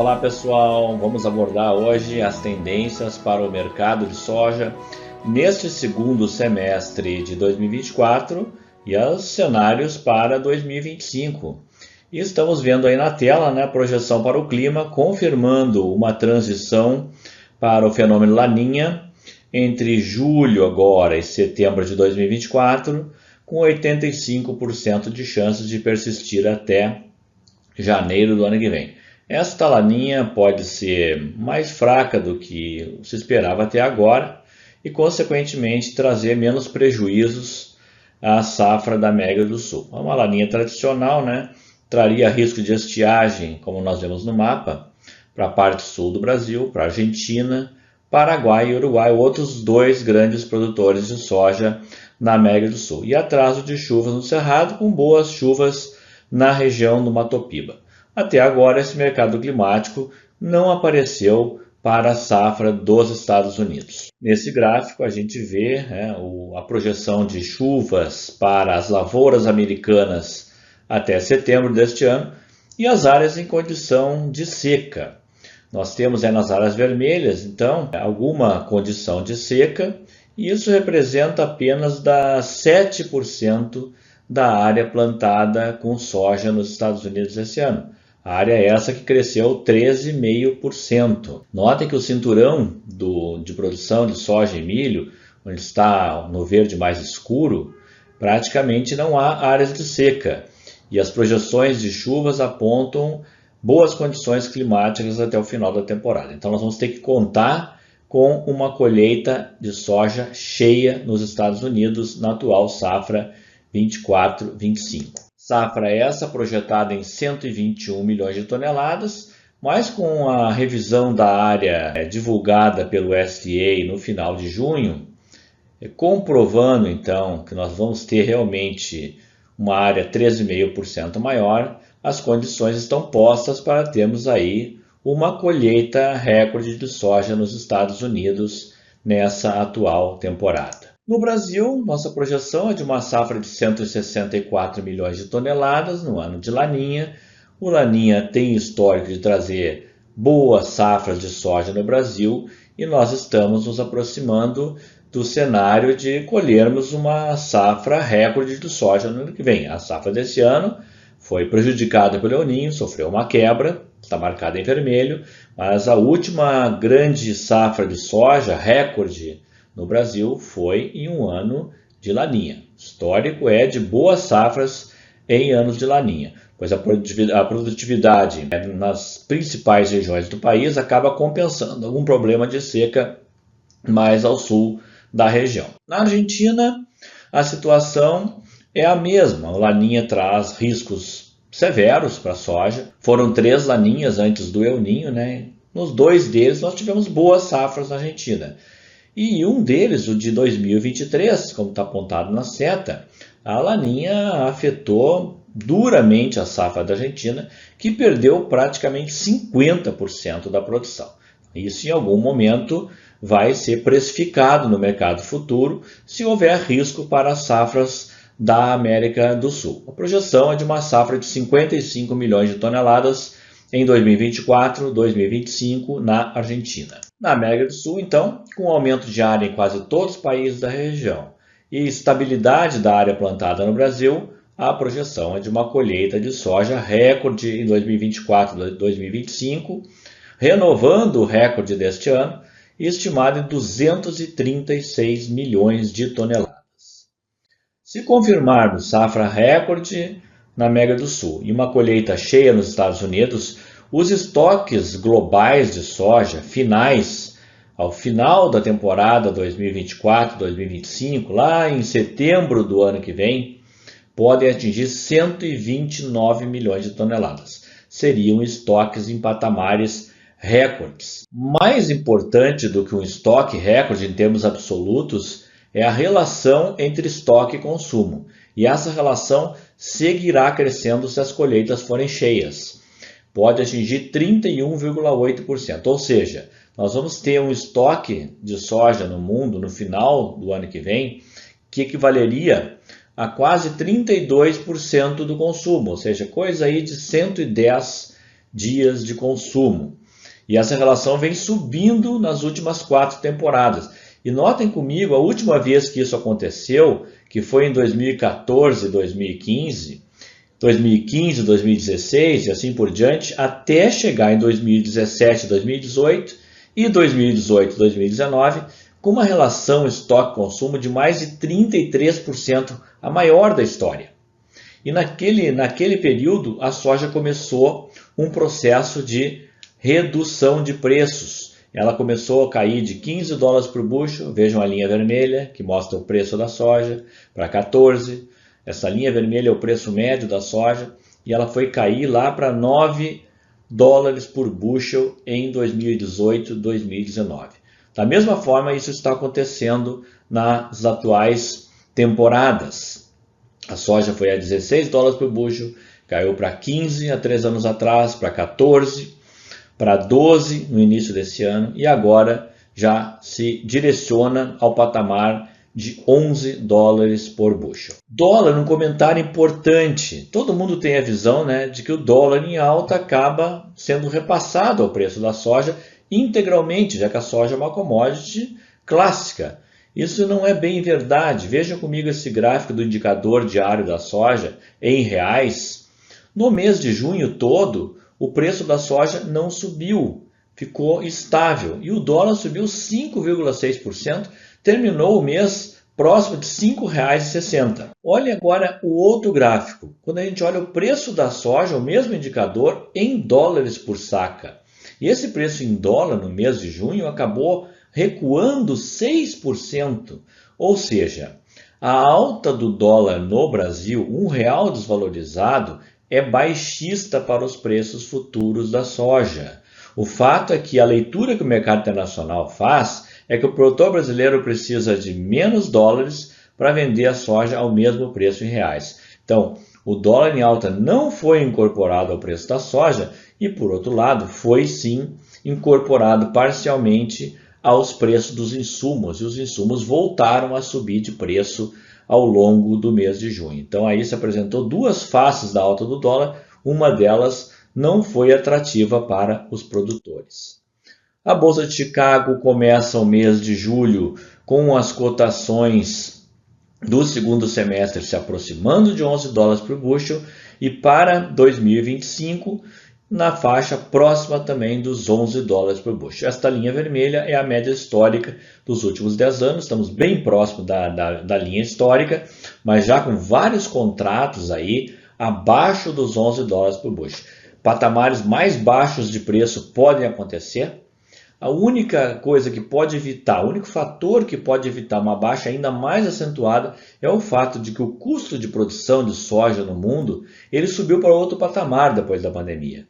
Olá pessoal, vamos abordar hoje as tendências para o mercado de soja neste segundo semestre de 2024 e os cenários para 2025. E estamos vendo aí na tela, né, a projeção para o clima, confirmando uma transição para o fenômeno Laninha entre julho agora e setembro de 2024, com 85% de chances de persistir até janeiro do ano que vem. Esta laninha pode ser mais fraca do que se esperava até agora e, consequentemente, trazer menos prejuízos à safra da América do Sul. Uma laninha tradicional, né, traria risco de estiagem, como nós vemos no mapa, para a parte sul do Brasil, para a Argentina, Paraguai e Uruguai, outros dois grandes produtores de soja na América do Sul. E atraso de chuvas no Cerrado, com boas chuvas na região do Mato Piba. Até agora, esse mercado climático não apareceu para a safra dos Estados Unidos. Nesse gráfico, a gente vê a projeção de chuvas para as lavouras americanas até setembro deste ano e as áreas em condição de seca. Nós temos nas áreas vermelhas, então, alguma condição de seca, e isso representa apenas 7% da área plantada com soja nos Estados Unidos esse ano. A área é essa que cresceu 13,5%. Notem que o cinturão de produção de soja e milho, onde está no verde mais escuro, praticamente não há áreas de seca. E as projeções de chuvas apontam boas condições climáticas até o final da temporada. Então nós vamos ter que contar com uma colheita de soja cheia nos Estados Unidos na atual safra 24-25. Safra essa projetada em 121 milhões de toneladas, mas com a revisão da área divulgada pelo USDA no final de junho, comprovando então que nós vamos ter realmente uma área 13,5% maior, as condições estão postas para termos aí uma colheita recorde de soja nos Estados Unidos nessa atual temporada. No Brasil, nossa projeção é de uma safra de 164 milhões de toneladas no ano de Laninha. O Laninha tem histórico de trazer boas safras de soja no Brasil e nós estamos nos aproximando do cenário de colhermos uma safra recorde de soja no ano que vem. A safra desse ano foi prejudicada pelo El Niño, sofreu uma quebra, está marcada em vermelho, mas a última grande safra de soja, recorde, no Brasil foi em um ano de laninha. O histórico é de boas safras em anos de laninha, pois a produtividade nas principais regiões do país acaba compensando algum problema de seca mais ao sul da região. Na Argentina, a situação é a mesma. A laninha traz riscos severos para a soja. Foram 3 laninhas antes do El Niño, né? Nos 2 deles nós tivemos boas safras na Argentina. E um deles, o de 2023, como está apontado na seta, a laninha afetou duramente a safra da Argentina, que perdeu praticamente 50% da produção. Isso em algum momento vai ser precificado no mercado futuro se houver risco para as safras da América do Sul. A projeção é de uma safra de 55 milhões de toneladas em 2024, 2025 na Argentina. Na América do Sul, então, com aumento de área em quase todos os países da região e estabilidade da área plantada no Brasil, a projeção é de uma colheita de soja recorde em 2024 e 2025, renovando o recorde deste ano, estimado em 236 milhões de toneladas. Se confirmarmos safra recorde na América do Sul e uma colheita cheia nos Estados Unidos, os estoques globais de soja finais, ao final da temporada 2024-2025, lá em setembro do ano que vem, podem atingir 129 milhões de toneladas. Seriam estoques em patamares recordes. Mais importante do que um estoque recorde em termos absolutos é a relação entre estoque e consumo. E essa relação seguirá crescendo se as colheitas forem cheias. Pode atingir 31,8%, ou seja, nós vamos ter um estoque de soja no mundo no final do ano que vem que equivaleria a quase 32% do consumo, ou seja, coisa aí de 110 dias de consumo. E essa relação vem subindo nas últimas 4 temporadas. E notem comigo, a última vez que isso aconteceu, que foi em 2014, 2015, 2016 e assim por diante, até chegar em 2017, 2018 e 2018, 2019, com uma relação estoque-consumo de mais de 33%, a maior da história. E naquele período, a soja começou um processo de redução de preços. Ela começou a cair de 15 dólares por bushel, vejam a linha vermelha, que mostra o preço da soja, para 14. Essa linha vermelha é o preço médio da soja, e ela foi cair lá para 9 dólares por bushel em 2018, 2019. Da mesma forma, isso está acontecendo nas atuais temporadas. A soja foi a 16 dólares por bushel, caiu para 15 há 3 anos atrás, para 14, para 12 no início desse ano e agora já se direciona ao patamar de 11 dólares por bushel. Dólar, um comentário importante. Todo mundo tem a visão, né, de que o dólar em alta acaba sendo repassado ao preço da soja integralmente, já que a soja é uma commodity clássica. Isso não é bem verdade. Veja comigo esse gráfico do indicador diário da soja em reais. No mês de junho todo, o preço da soja não subiu, ficou estável. E o dólar subiu 5,6%, terminou o mês próximo de R$ 5,60. Olhe agora o outro gráfico. Quando a gente olha o preço da soja, o mesmo indicador, em dólares por saca. E esse preço em dólar no mês de junho acabou recuando 6%, ou seja, a alta do dólar no Brasil, R$ 1 desvalorizado, é baixista para os preços futuros da soja. O fato é que a leitura que o mercado internacional faz é que o produtor brasileiro precisa de menos dólares para vender a soja ao mesmo preço em reais. Então, o dólar em alta não foi incorporado ao preço da soja e, por outro lado, foi sim incorporado parcialmente aos preços dos insumos, e os insumos voltaram a subir de preço ao longo do mês de junho. Então aí se apresentou duas faces da alta do dólar, uma delas não foi atrativa para os produtores. A Bolsa de Chicago começa o mês de julho com as cotações do segundo semestre se aproximando de 11 dólares por bushel e para 2025 na faixa próxima também dos 11 dólares por bushel. Esta linha vermelha é a média histórica dos últimos 10 anos, estamos bem próximo da linha histórica, mas já com vários contratos aí abaixo dos 11 dólares por bushel. Patamares mais baixos de preço podem acontecer. A única coisa que pode evitar, o único fator que pode evitar uma baixa ainda mais acentuada é o fato de que o custo de produção de soja no mundo ele subiu para outro patamar depois da pandemia.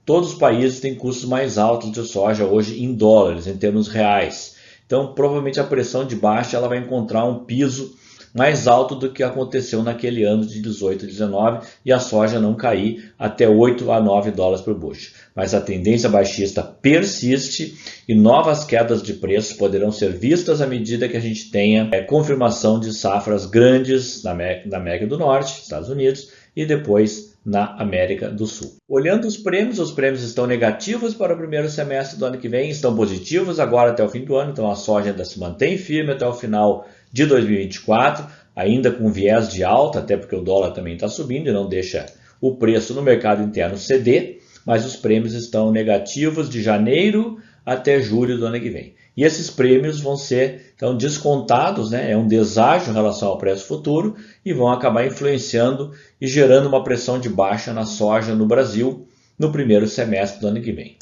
Todos os países têm custos mais altos de soja hoje em dólares, em termos reais. Então, provavelmente a pressão de baixa ela vai encontrar um piso mais alto do que aconteceu naquele ano de 18 e 19 e a soja não cair até 8 a 9 dólares por bushel. Mas a tendência baixista persiste e novas quedas de preços poderão ser vistas à medida que a gente tenha confirmação de safras grandes na América do Norte, Estados Unidos, e depois na América do Sul. Olhando os prêmios estão negativos para o primeiro semestre do ano que vem, estão positivos agora até o fim do ano, então a soja ainda se mantém firme até o final de 2024, ainda com viés de alta, até porque o dólar também está subindo e não deixa o preço no mercado interno ceder, mas os prêmios estão negativos de janeiro até julho do ano que vem. E esses prêmios vão ser então descontados, né? É um deságio em relação ao preço futuro e vão acabar influenciando e gerando uma pressão de baixa na soja no Brasil no primeiro semestre do ano que vem.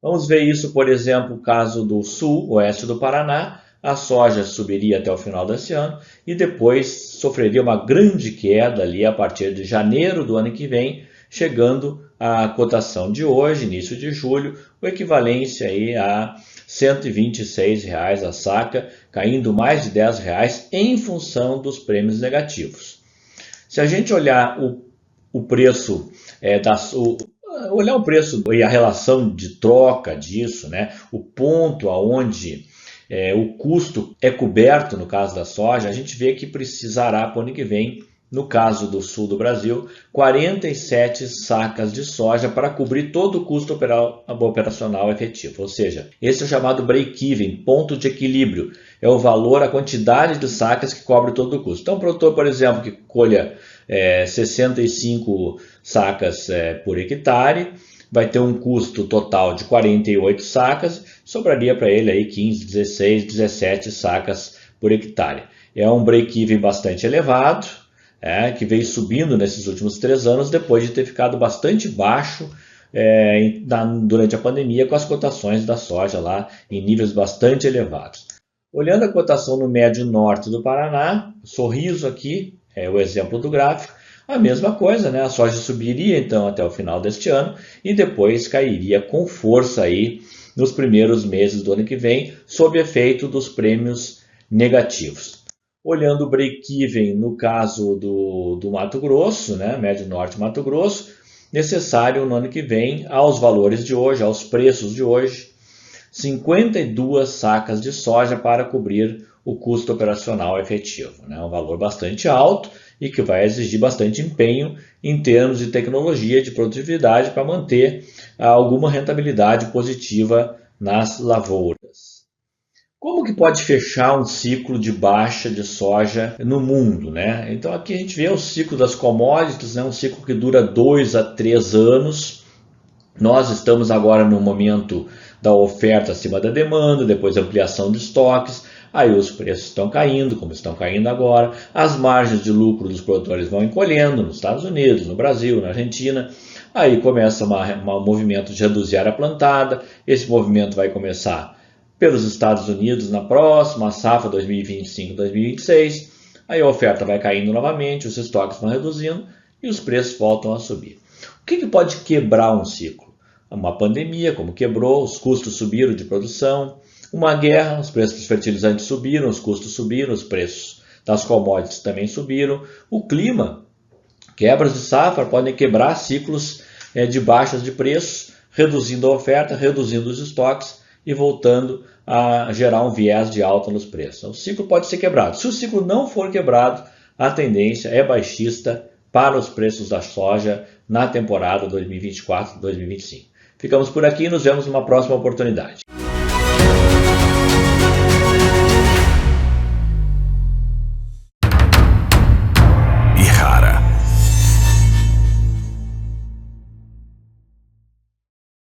Vamos ver isso, por exemplo, no caso do sul, oeste do Paraná. A soja subiria até o final desse ano e depois sofreria uma grande queda ali a partir de janeiro do ano que vem, chegando à cotação de hoje, início de julho, o equivalente aí a R$ 126 a saca, caindo mais de R$ 10 em função dos prêmios negativos. Se a gente olhar o preço olhar o preço e a relação de troca disso, né, o ponto aonde o custo é coberto no caso da soja, a gente vê que precisará para o ano que vem no caso do sul do Brasil, 47 sacas de soja para cobrir todo o custo operacional efetivo. Ou seja, esse é o chamado break-even, ponto de equilíbrio. É o valor, a quantidade de sacas que cobre todo o custo. Então, um produtor, por exemplo, que colha 65 sacas por hectare, vai ter um custo total de 48 sacas, sobraria para ele aí 15, 16, 17 sacas por hectare. É um break-even bastante elevado, que veio subindo nesses últimos 3 anos, depois de ter ficado bastante baixo durante a pandemia, com as cotações da soja lá em níveis bastante elevados. Olhando a cotação no médio norte do Paraná, Sorriso aqui é o exemplo do gráfico, a mesma coisa, né? A soja subiria então até o final deste ano e depois cairia com força aí nos primeiros meses do ano que vem, sob efeito dos prêmios negativos. Olhando o break-even no caso do Mato Grosso, né? Médio Norte Mato Grosso, necessário no ano que vem, aos valores de hoje, aos preços de hoje, 52 sacas de soja para cobrir o custo operacional efetivo. Né? Um valor bastante alto e que vai exigir bastante empenho em termos de tecnologia, de produtividade, para manter alguma rentabilidade positiva nas lavouras. Como que pode fechar um ciclo de baixa de soja no mundo, né? Então aqui a gente vê o ciclo das commodities, né? Um ciclo que dura 2 a 3 anos. Nós estamos agora no momento da oferta acima da demanda, depois ampliação de estoques, aí os preços estão caindo, como estão caindo agora, as margens de lucro dos produtores vão encolhendo nos Estados Unidos, no Brasil, na Argentina, aí começa um movimento de reduzir a área plantada, esse movimento vai começar pelos Estados Unidos na próxima safra 2025-2026, aí a oferta vai caindo novamente, os estoques vão reduzindo e os preços voltam a subir. O que pode quebrar um ciclo? Uma pandemia, como quebrou, os custos subiram de produção, uma guerra, os preços dos fertilizantes subiram, os custos subiram, os preços das commodities também subiram, o clima, quebras de safra podem quebrar ciclos de baixas de preços, reduzindo a oferta, reduzindo os estoques e voltando a gerar um viés de alta nos preços. O ciclo pode ser quebrado. Se o ciclo não for quebrado, a tendência é baixista para os preços da soja na temporada 2024-2025. Ficamos por aqui e nos vemos numa próxima oportunidade.